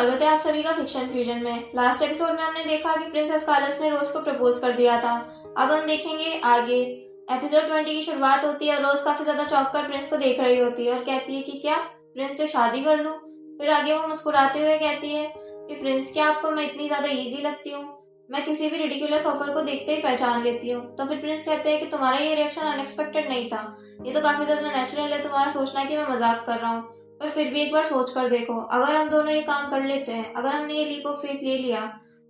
स्वागत है आप सभी का फिक्शन फ्यूजन में। लास्ट एपिसोड में हमने देखा कि प्रिंसेस कार्लस ने रोज को प्रपोज कर दिया था। अब हम देखेंगे आगे। एपिसोड 20 की शुरुआत होती है और रोज काफी ज्यादा चौंक कर प्रिंस को देख रही होती है और कहती है कि क्या प्रिंस से शादी कर लूं। फिर आगे वो मुस्कुराते हुए कहती है कि प्रिंस, क्या आपको मैं इतनी ज्यादा इजी लगती हूँ? मैं किसी भी रिडिकुलस ऑफर को देखते ही पहचान लेती हूँ। तो फिर प्रिंस कहते हैं कि तुम्हारा ये रिएक्शन अनएक्सपेक्टेड नहीं था, ये तो काफी ज्यादा नेचुरल है तुम्हारा सोचना कि मैं मजाक कर रहा हूँ। पर फिर भी एक बार सोच कर देखो, अगर हम दोनों ये काम कर लेते हैं, अगर हमने ये लीप ऑफ फेथ ले लिया,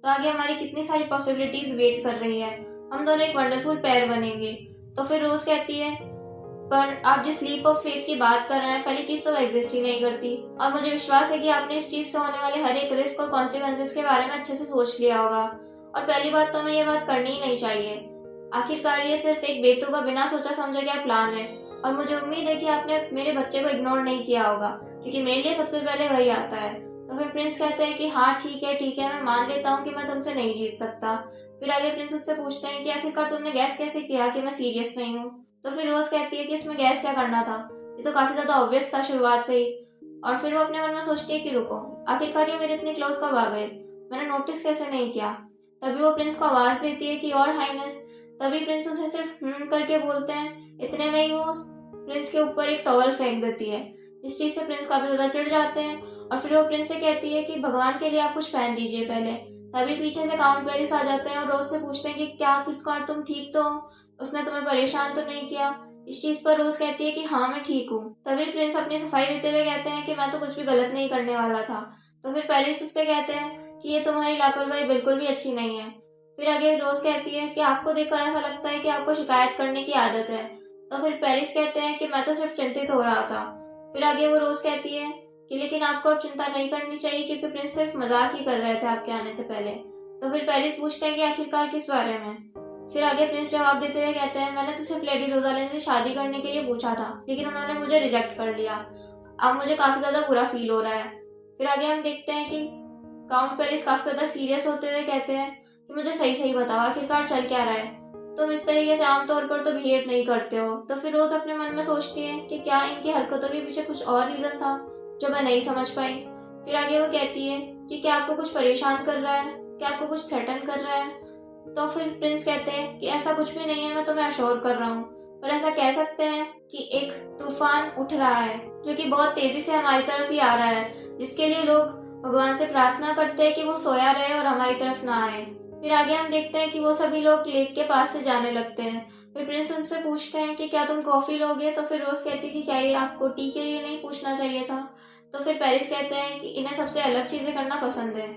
तो आगे हमारी कितनी सारी पॉसिबिलिटीज वेट कर रही है। हम दोनों एक वंडरफुल पेयर बनेंगे। तो फिर रोज कहती है, पर आप जिस लीप ऑफ फेथ की बात कर रहे हैं, पहली चीज तो वो एग्जिस्ट ही नहीं करती। और मुझे विश्वास है कि आपने इस चीज से होने वाले हर एक रिस्क और कॉन्सिक्वेंसेस के बारे में अच्छे से सोच लिया होगा। और पहली बात तो हमें ये बात करनी ही नहीं चाहिए। आखिरकार ये सिर्फ एक बेतुका बिना सोचा समझा गया प्लान है। और मुझे उम्मीद है कि आपने मेरे बच्चे को इग्नोर नहीं किया होगा, क्योंकि मेरे लिए सबसे पहले वही आता है। तो फिर प्रिंस कहते हैं कि हाँ ठीक है, मैं मान लेता हूँ कि मैं तुमसे नहीं जीत सकता। फिर आगे प्रिंस उससे पूछते हैं कि आखिरकार तुमने गैस कैसे किया कि मैं सीरियस नहीं हूँ। तो फिर रोज कहती है कि इसमें गैस क्या करना था, ये तो काफी ज्यादा ऑब्वियस था शुरुआत से ही। और फिर वो अपने मन में सोचती है कि रुको, आखिरकार ये मेरे इतने क्लोज कब आ गए, मैंने नोटिस कैसे नहीं किया। तभी वो प्रिंस को आवाज देती है कि और हाइनेस। तभी प्रिंस उसे सिर्फ करके बोलते हैं। इतने में ही वो प्रिंस के ऊपर एक टॉवल फेंक देती है, जिस चीज से प्रिंस काफी ज्यादा चिढ़ जाते हैं। और फिर वो प्रिंस से कहती है कि भगवान के लिए आप कुछ पहन लीजिए पहले। तभी पीछे से काउंट पेरिस आ जाते हैं और रोज से पूछते हैं कि क्या आखिरकार तुम ठीक तो हो, उसने तुम्हें परेशान तो नहीं किया। इस चीज पर रोज कहती है कि हाँ मैं ठीक हूँ। तभी प्रिंस अपनी सफाई देते हुए कहते हैं कि मैं तो कुछ भी गलत नहीं करने वाला था। तो फिर पेरिस उससे कहते हैं कि ये तुम्हारी लापरवाही बिल्कुल भी अच्छी नहीं है। फिर आगे रोज कहती है कि आपको देखकर ऐसा लगता है कि आपको शिकायत करने की आदत है। तो फिर पेरिस कहते हैं कि मैं तो सिर्फ चिंतित हो रहा था। फिर आगे वो रोज कहती है कि लेकिन आपको अब चिंता नहीं करनी चाहिए, क्योंकि प्रिंस सिर्फ मजाक ही कर रहे थे आपके आने से पहले। तो फिर पेरिस पूछते हैं कि आखिरकार किस बारे में। फिर आगे प्रिंस जवाब देते हुए कहते हैं, मैंने तो सिर्फ लेडी रोजालिन से शादी करने के लिए पूछा था, लेकिन उन्होंने मुझे रिजेक्ट कर लिया। अब मुझे काफी ज्यादा बुरा फील हो रहा है। फिर आगे हम देखते हैं कि काउंट पेरिस काफी ज्यादा सीरियस होते हुए कहते हैं कि मुझे सही सही बताओ, आखिरकार चल क्या रहा है? तुम इस तरीके से आमतौर पर तो बिहेव नहीं करते हो। तो फिर रोज अपने मन में सोचती है कि क्या इनकी हरकतों के पीछे कुछ और रीजन था जो मैं नहीं समझ पाई। फिर आगे वो कहती है कि क्या आपको कुछ परेशान कर रहा है, क्या आपको कुछ थ्रेटन कर रहा है। तो फिर प्रिंस कहते हैं कि ऐसा कुछ भी नहीं है, मैं तुम्हें अश्योर कर रहा हूँ। पर ऐसा कह सकते हैं कि एक तूफान उठ रहा है जो कि बहुत तेजी से हमारी तरफ ही आ रहा है, जिसके लिए लोग भगवान से प्रार्थना करते हैं कि वो सोया रहे और हमारी तरफ ना आए। फिर आगे हम देखते हैं कि वो सभी लोग लेक के पास से जाने लगते हैं। फिर प्रिंस उनसे पूछते हैं कि क्या तुम कॉफी लोगे। तो फिर रोज कहती है कि क्या ये आपको टी के लिए नहीं पूछना चाहिए था। तो फिर पेरिस कहते हैं कि इन्हें सबसे अलग चीजें करना पसंद है।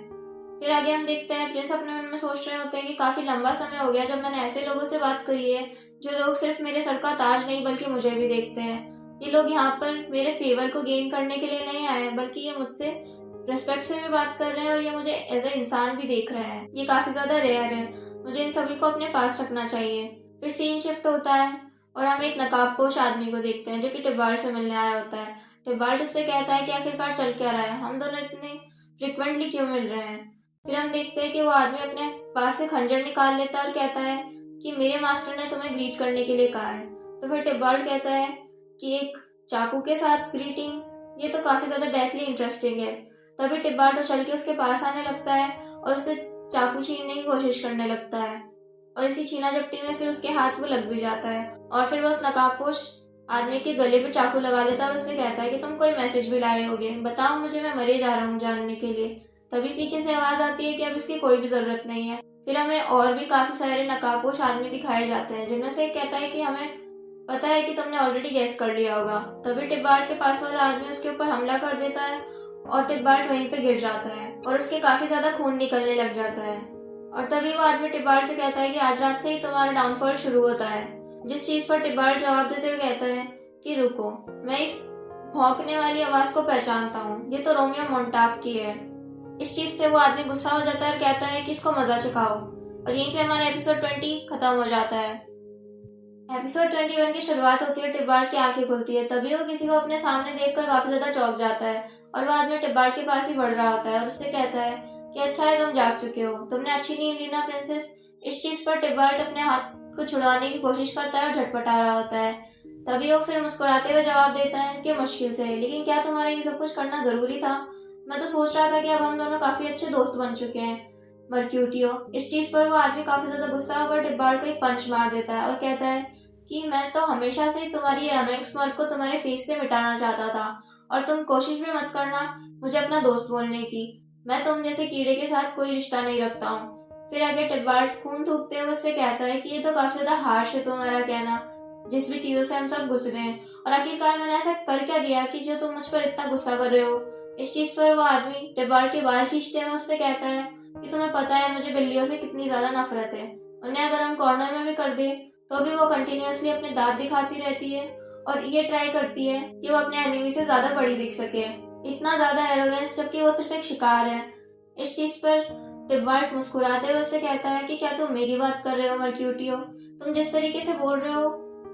फिर आगे हम देखते हैं प्रिंस अपने मन में सोच रहे होते हैं कि काफी लंबा समय हो गया जब मैंने ऐसे लोगों से बात करी है जो लोग सिर्फ मेरे सर का ताज नहीं बल्कि मुझे भी देखते हैं। ये लोग यहाँ पर मेरे फेवर को गेन करने के लिए नहीं आए हैं, बल्कि ये मुझसे रेस्पेक्ट से भी बात कर रहे हैं और ये मुझे एज ए इंसान भी देख रहे हैं। ये काफी ज्यादा रेयर है, मुझे इन सभी को अपने पास रखना चाहिए। फिर सीन शिफ्ट होता है और हम एक नकाबपोश आदमी को देखते हैं जो कि टिबार्ड से मिलने आया होता है। टिबार्ड उससे कहता है कि आखिरकार चल क्या रहा है, हम दोनों इतने फ्रिक्वेंटली क्यों मिल रहे हैं। फिर हम देखते हैं कि वो आदमी अपने पास से खंजर निकाल लेता है और कहता है कि मेरे मास्टर ने तुम्हें ग्रीट करने के लिए कहा है। तो फिर टिबार्ड कहता है कि एक चाकू के साथ ग्रीटिंग, ये तो काफी ज्यादा डेथली इंटरेस्टिंग है। तभी टिब्बार्ड चल के उसके पास आने लगता है और उसे चाकू छीनने की कोशिश करने लगता है। और इसी छीना झपटी में फिर उसके हाथ वो लग भी जाता है। और फिर वो उस नकाबपोश आदमी के गले पे चाकू लगा लेता है और उससे कहता है कि तुम कोई मैसेज भी लाए होगे, बताओ मुझे, मैं मरे जा रहा हूँ जानने के लिए। तभी पीछे से आवाज आती है कि अब इसकी कोई भी जरूरत नहीं है। फिर हमें और भी काफी सारे नकाबपोश आदमी दिखाए जाते हैं, जिनमें से एक कहता है कि हमें पता है कि तुमने ऑलरेडी गैस कर लिया होगा। तभी टिब्बार्ड के पास वाला आदमी उसके ऊपर हमला कर देता है और टिब्बार्ड वहीं पे गिर जाता है और उसके काफी ज्यादा खून निकलने लग जाता है। और तभी वो आदमी टिब्बार्ड से कहता है कि आज रात से ही तुम्हारा डाउनफॉल शुरू होता है। जिस चीज पर टिब्बार्ड जवाब देते हुए कहता है कि रुको, मैं इस भौंकने वाली आवाज को पहचानता हूँ, ये तो रोमियो मोंटाग की है। इस चीज से वो आदमी गुस्सा हो जाता है और कहता है कि इसको मजा चखाओ। और यहीं पे हमारा एपिसोड 20 खत्म हो जाता है। एपिसोड 21 की शुरुआत होती है, टिब्बार्ड की आंखें खुलती है। तभी वो किसी को अपने सामने देखकर काफी ज्यादा चौंक जाता है और वो आदमी टिब्बार्ड के पास ही बढ़ रहा होता है और उससे कहता है कि अच्छा है तुम जाग चुके हो, तुमने अच्छी नींद ली ना प्रिंसेस। इस चीज पर टिब्बार्ड अपने हाथ को छुड़ाने की कोशिश करता है और झटपटा रहा होता है। तभी वो फिर मुस्कुराते हुए जवाब देता है कि मुश्किल से, लेकिन क्या तुम्हारा ये सब कुछ करना जरूरी था? मैं तो सोच रहा था कि अब हम दोनों काफी अच्छे दोस्त बन चुके हैं। मर्क्यूटियो। इस चीज पर वो आदमी काफी ज्यादा गुस्सा होकर टिब्बार्ड को एक पंच मार देता है और कहता है कि मैं तो हमेशा से तुम्हारी अनोइंग स्मार्ट को तुम्हारे फेस से मिटाना चाहता था, और तुम कोशिश भी मत करना मुझे अपना दोस्त बोलने की। मैं तुम जैसे कीड़े के साथ कोई रिश्ता नहीं रखता हूँ। फिर आगे टिब्बार्ड खून थूकते हुए उससे कहता है कि ये तो काफी ज्यादा हार्श है तुम्हारा कहना, जिस भी चीजों से हम सब गुजरे हैं, और आखिरकार मैंने ऐसा कर क्या दिया कि जो तुम मुझ पर इतना गुस्सा कर रहे हो। इस चीज पर वो आदमी टिब्बार्ड के बाल खींचते हुए उससे कहता है कि तुम्हें पता है मुझे बिल्लियों से कितनी ज्यादा नफरत है। उन्हें अगर हम कॉर्नर में भी कर दे तो भी वो कंटिन्यूअसली अपने दांत दिखाती रहती है और ये ट्राई करती है कि वो अपने एनिमी से ज्यादा बड़ी दिख सके। इतना ज्यादा एरोगेंस, जबकि वो सिर्फ एक शिकार है। इस चीज पर टिब्बार्ड मुस्कुराते हुए उससे कहता है कि क्या तुम मेरी बात कर रहे हो मर्क्यूटियो? तुम जिस तरीके से बोल रहे हो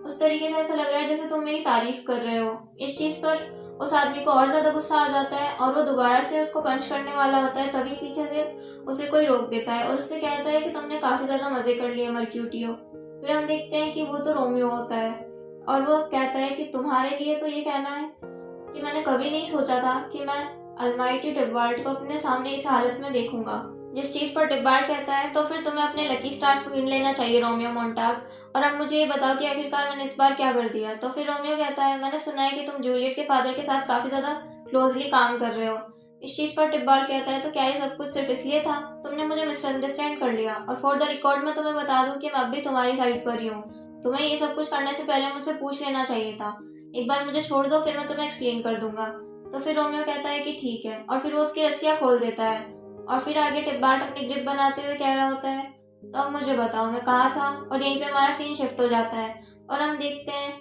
उस तरीके से ऐसा लग रहा है जैसे तुम मेरी तारीफ कर रहे हो। इस चीज पर उस आदमी को और ज्यादा गुस्सा आ जाता है और वो दोबारा से उसको पंच करने वाला होता है, तभी पीछे से उसे कोई रोक देता है और उससे कहता है कि तुमने काफी ज्यादा मजे कर लिए मर्क्यूटियो। फिर हम देखते हैं कि वो तो रोमियो होता है और वो कहता है कि तुम्हारे लिए तो ये कहना है कि मैंने कभी नहीं सोचा था कि मैं अलमाइटी टिब्बार्ड को अपने सामने इस हालत में देखूंगा। जिस चीज पर टिब्बार्ड कहता है तो फिर तुम्हें अपने लकी स्टार्स को गिन लेना चाहिए रोमियो मोंटाग, और अब मुझे ये बताओ कि आखिरकार मैंने इस बार क्या कर दिया। तो फिर रोमियो कहता है मैंने सुना है कि तुम जूलियट के फादर के साथ काफी ज्यादा क्लोजली काम कर रहे हो। इस चीज पर टिब्बार्ड कहता है तो क्या ये सब कुछ सिर्फ इसलिए था? तुमने मुझे मिसअंडरस्टैंड कर लिया, और फॉर द रिकॉर्ड मैं तुम्हें बता दूं कि मैं अब भी तुम्हारी साइड पर ही हूँ। तुम्हें ये सब कुछ करने से पहले मुझसे पूछ लेना चाहिए था। एक बार मुझे छोड़ दो, फिर मैं तुम्हें एक्सप्लेन कर दूंगा। तो फिर रोमियो कहता है कि ठीक है, और फिर वो उसकी रस्सियां खोल देता है। और फिर आगे टिब्बार्ड अपनी ग्रिप बनाते हुए कह रहा होता है तो अब मुझे बताओ मैं कहाँ था, और यहीं पे हमारा सीन शिफ्ट हो जाता है और हम देखते हैं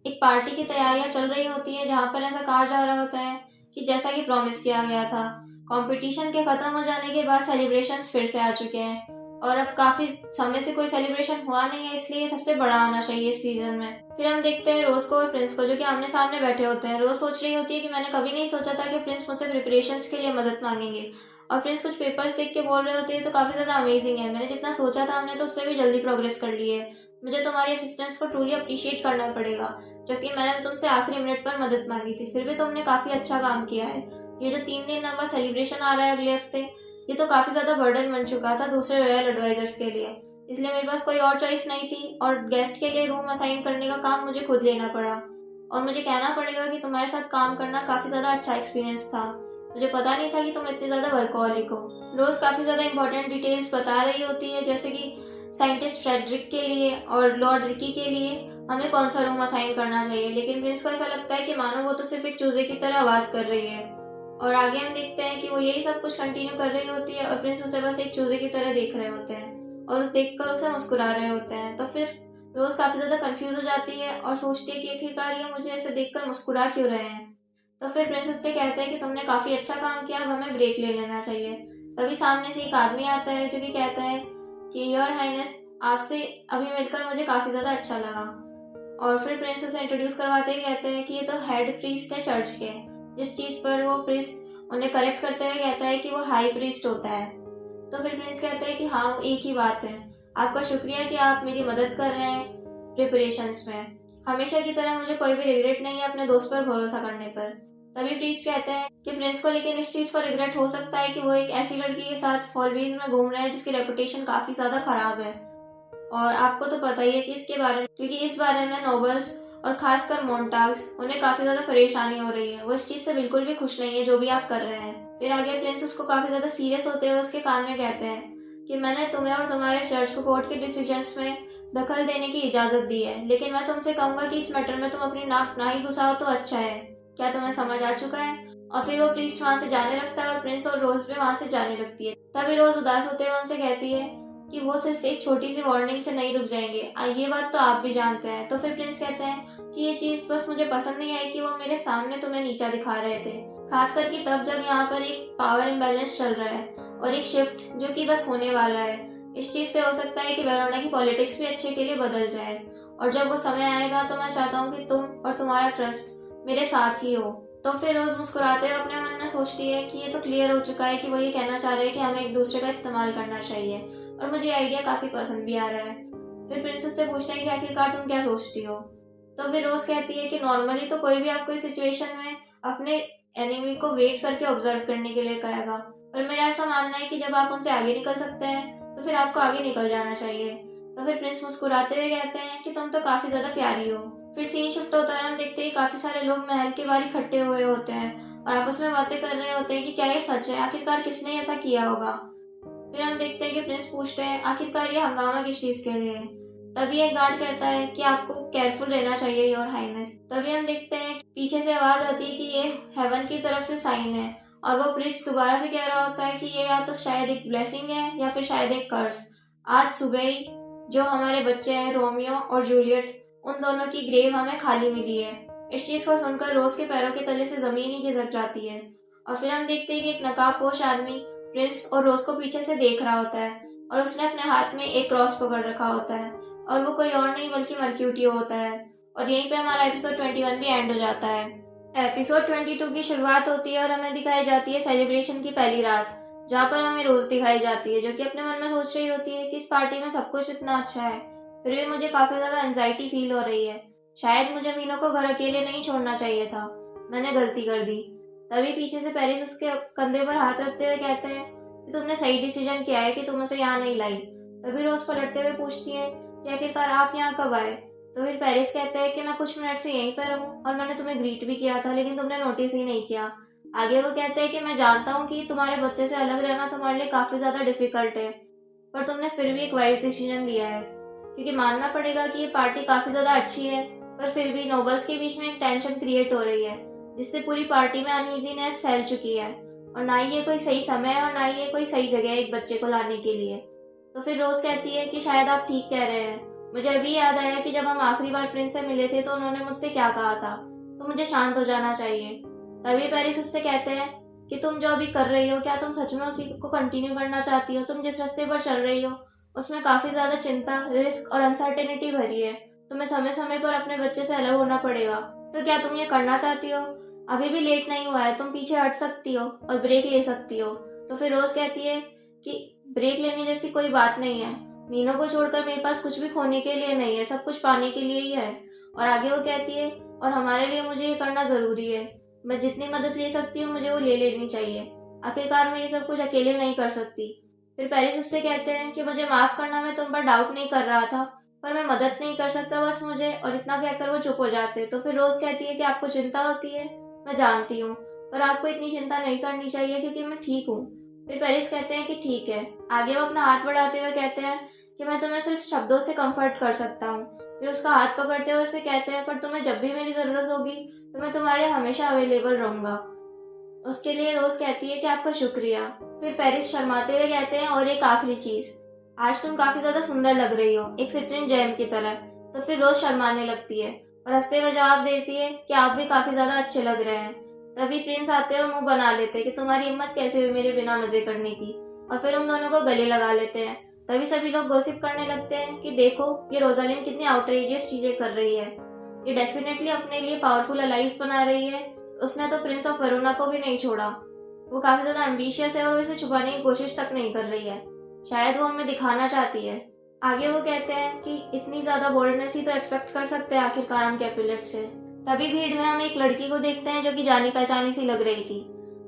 एक पार्टी की तैयारियां चल रही होती है जहाँ पर ऐसा कहा जा रहा होता है कि जैसा कि प्रॉमिस किया गया था, कंपटीशन के खत्म हो जाने के बाद सेलिब्रेशंस फिर से आ चुके हैं, और अब काफी समय से कोई सेलिब्रेशन हुआ नहीं है, इसलिए ये सबसे बड़ा होना चाहिए इस सीजन में। फिर हम देखते हैं रोज को और प्रिंस को जो कि आमने सामने बैठे होते हैं। रोज सोच रही होती है कि मैंने कभी नहीं सोचा था कि प्रिंस मुझसे प्रिपरेशंस के लिए मदद मांगेंगे, और प्रिंस कुछ पेपर्स देख के बोल रहे होते हैं तो काफी ज्यादा अमेजिंग है, मैंने जितना सोचा था हमने तो उससे भी जल्दी प्रोग्रेस कर ली है। मुझे तुम्हारी असिस्टेंस को ट्रूली अप्रिशिएट करना पड़ेगा, जबकि मैंने तो तुमसे आखिरी मिनट पर मदद मांगी थी, फिर भी तुमने काफी अच्छा काम किया है। ये जो 3 दिन लंबा सेलिब्रेशन आ रहा है अगले हफ्ते, ये तो काफी ज्यादा बर्डन बन चुका था दूसरे रॉयल एडवाइजर्स के लिए, इसलिए मेरे पास कोई और चॉइस नहीं थी और गेस्ट के लिए रूम असाइन करने का काम मुझे खुद लेना पड़ा। और मुझे कहना पड़ेगा कि तुम्हारे साथ काम करना काफी ज्यादा अच्छा एक्सपीरियंस था। मुझे पता नहीं था कि तुम इतनी ज्यादा वर्कहॉलिक हो। रोज काफी ज्यादा इंपॉर्टेंट डिटेल्स बता रही होती है, जैसे कि साइंटिस्ट फ्रेडरिक के लिए और लॉर्ड रिकी के लिए हमें कौन सा रूम असाइन करना चाहिए, लेकिन प्रिंस को ऐसा लगता है कि मानो वो तो सिर्फ एक चूजे की तरह आवाज कर रही है। और आगे हम देखते हैं कि वो यही सब कुछ कंटिन्यू कर रही होती है और प्रिंस उसे बस एक चूजे की तरह देख रहे होते हैं और उस देखकर उसे मुस्कुरा रहे होते हैं। तो फिर रोज काफी ज्यादा कंफ्यूज हो जाती है और सोचती है कि आखिरकार ये मुझे ऐसे देखकर मुस्कुरा क्यों रहे हैं। तो फिर प्रिंस उससे कहते हैं कि तुमने काफी अच्छा काम किया, अब हमें ब्रेक ले लेना चाहिए। तभी सामने से एक आदमी आता है जो कि कहता है कि योर हाइनेस, आपसे अभी मिलकर मुझे काफी ज्यादा अच्छा लगा। और फिर प्रिंस उसे इंट्रोड्यूस करवाते ही कहते हैं कि ये तो हेड प्रीस्ट है चर्च के, जिस चीज पर वो प्रीस्ट उन्हें करेक्ट करते हुए कहता है कि वो हाई प्रीस्ट होता है। तो फिर प्रिंस कहते हैं कि हाँ वो एक ही बात है, आपका शुक्रिया कि आप मेरी मदद कर रहे हैं प्रिपरेशंस में। हमेशा की तरह मुझे कोई भी रिग्रेट नहीं है अपने दोस्त पर भरोसा करने पर। तभी प्रीस्ट कहते हैं कि प्रिंस को लेकिन इस चीज पर रिग्रेट हो सकता है कि वो एक ऐसी लड़की के साथ फॉलबीज में घूम रहे हैं जिसकी रेपुटेशन काफी ज्यादा खराब है, और आपको तो पता ही है कि इसके बारे में, क्योंकि इस बारे में नोबल्स और खासकर मोन्टाग्स उन्हें काफी ज्यादा परेशानी हो रही है। वो इस चीज से बिल्कुल भी खुश नहीं है जो भी आप कर रहे हैं। फिर आगे प्रिंस उसको काफी ज्यादा सीरियस होते हुए उसके कान में कहते हैं कि मैंने तुम्हें और तुम्हारे चर्च को कोर्ट के डिसीजंस में दखल देने की इजाजत दी है, लेकिन मैं तुमसे कहूंगा कि इस मैटर में तुम अपनी नाक ना ही घुसाओ तो अच्छा है। क्या तुम्हें समझ आ चुका है? और फिर वो प्रीस्ट वहां से जाने लगता है और प्रिंस और रोज भी वहां से जाने लगती है। तभी रोज उदास होते हुए उनसे कहती है कि वो सिर्फ एक छोटी सी वार्निंग से नहीं रुक जाएंगे, ये बात तो आप भी जानते हैं। तो फिर प्रिंस कहते हैं कि ये चीज बस मुझे पसंद नहीं आई कि वो मेरे सामने तुम्हें नीचा दिखा रहे थे, खास करके तब जब यहाँ पर एक पावर इम्बैलेंस चल रहा है और एक शिफ्ट जो कि बस होने वाला है। इस चीज से हो सकता है कि वेरोना की पॉलिटिक्स भी अच्छे के लिए बदल जाए, और जब वो समय आएगा तो मैं चाहता हूँ कि तुम और तुम्हारा ट्रस्ट मेरे साथ ही हो। तो फिर रोज मुस्कुराते हुए अपने मन में सोचती है कि ये तो क्लियर हो चुका है कि वो ये कहना चाह रहे हैं कि हमें एक दूसरे का इस्तेमाल करना चाहिए, और मुझे आइडिया काफी पसंद भी आ रहा है। फिर प्रिंसेस से पूछते हैं कि आखिरकार तुम क्या सोचती हो। तो फिर रोज कहती है कि नॉर्मली तो कोई भी आपको इस सिचुएशन में अपने एनिमी को वेट करके ऑब्जर्व करने के लिए कहेगा। पर मेरा ऐसा मानना है कि जब आप उनसे आगे निकल सकते हैं तो फिर आपको आगे निकल जाना चाहिए। तो फिर प्रिंस मुस्कुराते हुए कहते हैं कि तुम तो काफी ज्यादा प्यारी हो। फिर सीन शिफ्ट होता है, हम देखते हैं काफी सारे लोग महल के बाहर इकट्ठे हुए होते हैं और आपस में बातें कर रहे होते हैं कि क्या ये सच है, आखिरकार किसने ऐसा किया होगा। फिर हम देखते हैं कि प्रिंस पूछते हैं आखिरकार ये हंगामा किस चीज के लिए है। तभी एक गार्ड कहता है कि आपको केयरफुल रहना चाहिए योर हाइनेस। तभी हम देखते हैं कि पीछे से आवाज आती है कि ये हेवन की तरफ से साइन है और वो प्रिंस दोबारा से कह रहा होता है कि ये या तो शायद एक ब्लेसिंग है या फिर शायद एक कर्स। आज सुबह ही जो हमारे बच्चे हैं रोमियो और जूलियट, उन दोनों की ग्रेव हमें खाली मिली है। इस चीज को सुनकर रोज के पैरों के तले से जमीन ही खिसक जाती है। और फिर हम देखते हैं कि एक नकाबपोश आदमी प्रिंस और रोज को पीछे से देख रहा होता है और उसने अपने हाथ में एक क्रॉस पकड़ रखा होता है और वो कोई और नहीं बल्कि मर्क्यूटियो होता है। और यहीं पे हमारा एपिसोड 21 भी एंड हो जाता है। एपिसोड 22 की शुरुआत होती है और हमें दिखाई जाती है सेलिब्रेशन की पहली रात, जहाँ पर हमें रोज दिखाई जाती है जो कि अपने मन में सोच रही होती है कि इस पार्टी में सब कुछ इतना अच्छा है, फिर भी मुझे काफी ज्यादा एंजाइटी फील हो रही है। शायद मुझे मीनो को घर अकेले नहीं छोड़ना चाहिए था, मैंने गलती कर दी। तभी पीछे से पेरिस उसके कंधे पर हाथ रखते हुए कहते हैं कि तुमने सही डिसीजन किया है कि तुम उसे यहाँ नहीं लाई। तभी रोज पलटते हुए पूछती है कि आखिरकार आप यहाँ कब आए। तो फिर पेरिस कहते हैं कि मैं कुछ मिनट से यहीं पर हूँ और मैंने तुम्हें ग्रीट भी किया था लेकिन तुमने नोटिस ही नहीं किया। आगे वो कहते हैं कि मैं जानता हूँ कि तुम्हारे बच्चे से अलग रहना तुम्हारे लिए काफी ज्यादा डिफिकल्ट है, पर तुमने फिर भी एक वाइज डिसीजन लिया है, क्योंकि मानना पड़ेगा कि ये पार्टी काफी ज्यादा अच्छी है पर फिर भी नोबल्स के बीच में एक टेंशन क्रिएट हो रही है जिससे पूरी पार्टी में अनईजीनेस फैल चुकी है और ना ही ये कोई सही समय है और ना ही ये कोई सही जगह है एक बच्चे को लाने के लिए। तो फिर रोज कहती है कि शायद आप ठीक कह रहे हैं, मुझे अभी याद आया कि जब हम आखिरी बार प्रिंस से मिले थे तो उन्होंने मुझसे क्या कहा था, तो मुझे शांत हो जाना चाहिए। तभी पेरिस उससे कहते हैं कि तुम जो अभी कर रही हो क्या तुम सच में उसी को कंटिन्यू करना चाहती हो। तुम जिस रास्ते पर चल रही हो उसमें काफी ज्यादा चिंता, रिस्क और अनसर्टेनिटी भरी है। तुम्हें समय समय पर अपने बच्चे से अलग होना पड़ेगा। तो क्या तुम ये करना चाहती हो? अभी भी लेट नहीं हुआ है, तुम पीछे हट सकती हो और ब्रेक ले सकती हो। तो फिर रोज कहती है कि ब्रेक लेने जैसी कोई बात नहीं है, मीनो को छोड़कर मेरे पास कुछ भी खोने के लिए नहीं है, सब कुछ पाने के लिए ही है। और आगे वो कहती है और हमारे लिए मुझे ये करना जरूरी है, मैं जितनी मदद ले सकती हूँ मुझे वो ले लेनी चाहिए, आखिरकार मैं ये सब कुछ अकेले नहीं कर सकती। फिर पेरिस उससे कहते हैं कि मुझे माफ करना, मैं तुम पर डाउट नहीं कर रहा था पर मैं मदद नहीं कर सकता बस मुझे, और इतना कहकर वो चुप हो जाते। तो फिर रोज कहती है कि आपको चिंता होती है, मैं जानती हूँ, पर आपको इतनी चिंता नहीं करनी चाहिए क्योंकि मैं ठीक हूँ। फिर पेरिस कहते हैं कि ठीक है। आगे वो अपना हाथ बढ़ाते हुए कहते हैं कि मैं तुम्हें सिर्फ शब्दों से कंफर्ट कर सकता हूँ। फिर उसका हाथ पकड़ते हुए उसे कहते हैं पर तुम्हें जब भी मेरी जरूरत होगी तो मैं तुम्हारे लिए हमेशा अवेलेबल रहूंगा। उसके लिए रोज कहती है कि आपका शुक्रिया। फिर पेरिस शर्माते हुए कहते हैं और एक आखिरी चीज, आज तुम काफी ज्यादा सुंदर लग रही हो, एक सिट्रिन जैम की तरह। तो फिर रोज शर्माने लगती है और हंसते हुए जवाब देती है कि आप भी काफी ज्यादा अच्छे लग रहे हैं। तभी प्रिंस आते हुए मुंह बना लेते हैं कि तुम्हारी हिम्मत कैसे हुई मेरे बिना मजे करने की, और फिर उन दोनों को गले लगा लेते हैं। तभी सभी लोग गॉसिप करने लगते हैं कि देखो ये रोजालिन कितनी आउटरेजियस चीजें कर रही है, ये डेफिनेटली अपने लिए पावरफुल अलाइज बना रही है। उसने तो प्रिंस ऑफ वरुणा को भी नहीं छोड़ा, वो काफी ज्यादा एम्बिशियस है और इसे छुपाने की कोशिश तक नहीं कर रही है, शायद वो हमें दिखाना चाहती है। आगे वो कहते हैं कि इतनी ज्यादा बोल्डनेस ही तो एक्सपेक्ट कर सकते हैं आखिरकार हम कैपुलेट से। तभी भीड़ में हम एक लड़की को देखते हैं जो कि जानी पहचानी सी लग रही थी।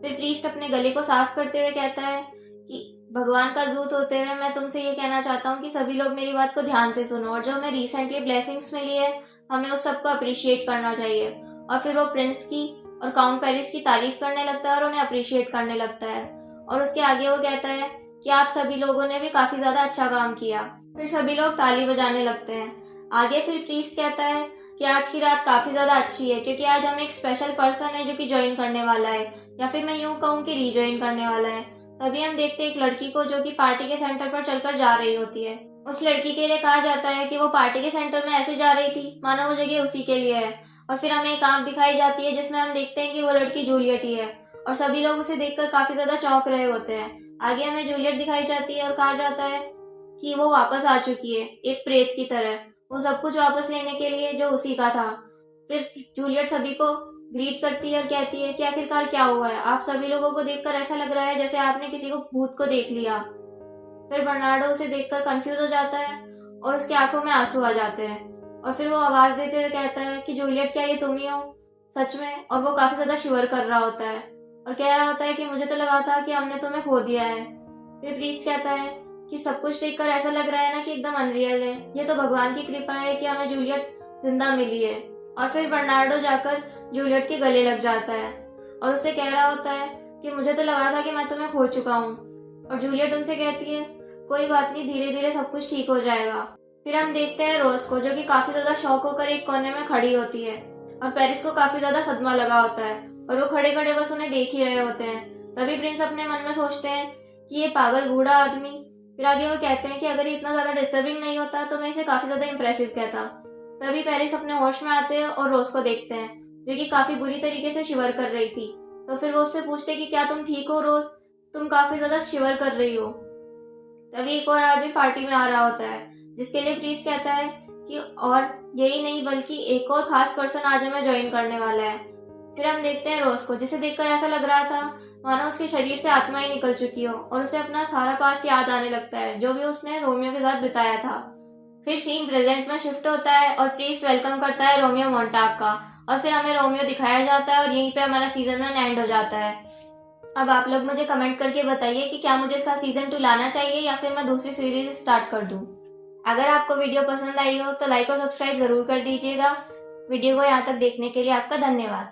फिर प्रीस्ट अपने गले को साफ करते हुए कहता है कि भगवान का दूत होते हुए मैं तुमसे ये कहना चाहता हूँ कि सभी लोग मेरी बात को ध्यान से सुनो, और जो हमें रिसेंटली ब्लेसिंग्स मिली है हमें उस सबको अप्रिशिएट करना चाहिए। और फिर वो प्रिंस की और काउंट पेरिस की तारीफ करने लगता है और उन्हें अप्रिशिएट करने लगता है। और उसके आगे वो कहता है कि आप सभी लोगों ने भी काफी ज्यादा अच्छा काम किया। फिर सभी लोग ताली बजाने लगते हैं। आगे फिर प्रीस्ट कहता है कि आज की रात काफी ज्यादा अच्छी है क्योंकि आज हम एक स्पेशल पर्सन है जो कि ज्वाइन करने वाला है, या फिर मैं यूं कहूँ कि रीज्वाइन करने वाला है। तभी हम देखते हैं एक लड़की को जो कि पार्टी के सेंटर पर चलकर जा रही होती है। उस लड़की के लिए कहा जाता है कि वो पार्टी के सेंटर में ऐसे जा रही थी मानो वो जगह उसी के लिए है। और फिर हमें एक आंख दिखाई जाती है जिसमें हम देखते हैं कि वो लड़की जूलियट ही है, और सभी लोग उसे देखकर काफी ज्यादा चौंक रहे होते हैं। आगे हमें जूलियट दिखाई जाती है और कहा जाता है कि वो वापस आ चुकी है एक प्रेत की तरह, वो सब कुछ वापस लेने के लिए जो उसी का था। फिर जूलियट सभी को ग्रीट करती है और कहती है कि आखिरकार क्या हुआ है, आप सभी लोगों को देखकर ऐसा लग रहा है जैसे आपने किसी को भूत को देख लिया। फिर बर्नार्डो उसे देखकर कंफ्यूज हो जाता है और उसकी आंखों में आंसू आ जाते हैं, और फिर वो आवाज देते हुए कहता है कि जूलियट क्या ये तुम ही हो। सच में, और वो काफी ज्यादा शिवर कर रहा होता है और कह रहा होता है कि मुझे तो लगा था कि हमने तुम्हें खो दिया है। फिर प्रीस्ट कहता है कि सब कुछ देखकर ऐसा लग रहा है ना कि एकदम अनरियल है, ये तो भगवान की कृपा है कि हमें जूलियट जिंदा मिली है। और फिर बर्नार्डो जाकर जूलियट के गले लग जाता है और उसे कह रहा होता है कि मुझे तो लगा था कि मैं तुम्हें खो चुका हूँ। और जूलियट उनसे कहती है कोई बात नहीं, धीरे धीरे सब कुछ ठीक हो जाएगा। फिर हम देखते हैं रोज को, जो कि काफी ज्यादा शॉक होकर एक कोने में खड़ी होती है और पेरिस को काफी ज्यादा सदमा लगा होता है और वो खड़े खड़े बस उन्हें देख ही रहे होते हैं। तभी प्रिंस अपने मन में सोचते हैं कि ये पागल बूढ़ा आदमी। फिर आगे वो कहते हैं कि अगर ये इतना ज्यादा डिस्टर्बिंग नहीं होता तो मैं इसे काफी ज्यादा इंप्रेसिव कहता। तभी पेरिस अपने होश में आते हैं और रोज को देखते हैं, जो कि काफी बुरी तरीके से शिवर कर रही थी। तो फिर वो उससे पूछते कि क्या तुम ठीक हो रोज, तुम काफी ज्यादा शिवर कर रही हो। तभी एक और आदमी पार्टी में आ रहा होता है, जिसके लिए प्रीस्ट कहता है कि और यही नहीं बल्कि एक और खास पर्सन आज हमें ज्वाइन करने वाला है। फिर हम देखते हैं रोज को, जिसे देखकर ऐसा लग रहा था मानो उसके शरीर से आत्मा ही निकल चुकी हो और उसे अपना सारा पास्ट याद आने लगता है, जो भी उसने रोमियो के साथ बिताया था। फिर सीन प्रेजेंट में शिफ्ट होता है और प्रीस्ट वेलकम करता है रोमियो मोंटाग का और फिर हमें रोमियो दिखाया जाता है और यहीं पे हमारा सीजन 1 एंड हो जाता है। अब आप लोग मुझे कमेंट करके बताइए कि क्या मुझे इसका सीजन 2 लाना चाहिए या फिर मैं दूसरी सीरीज स्टार्ट कर दूं। अगर आपको वीडियो पसंद आई हो तो लाइक और सब्सक्राइब जरूर कर दीजिएगा। वीडियो को यहाँ तक देखने के लिए आपका धन्यवाद।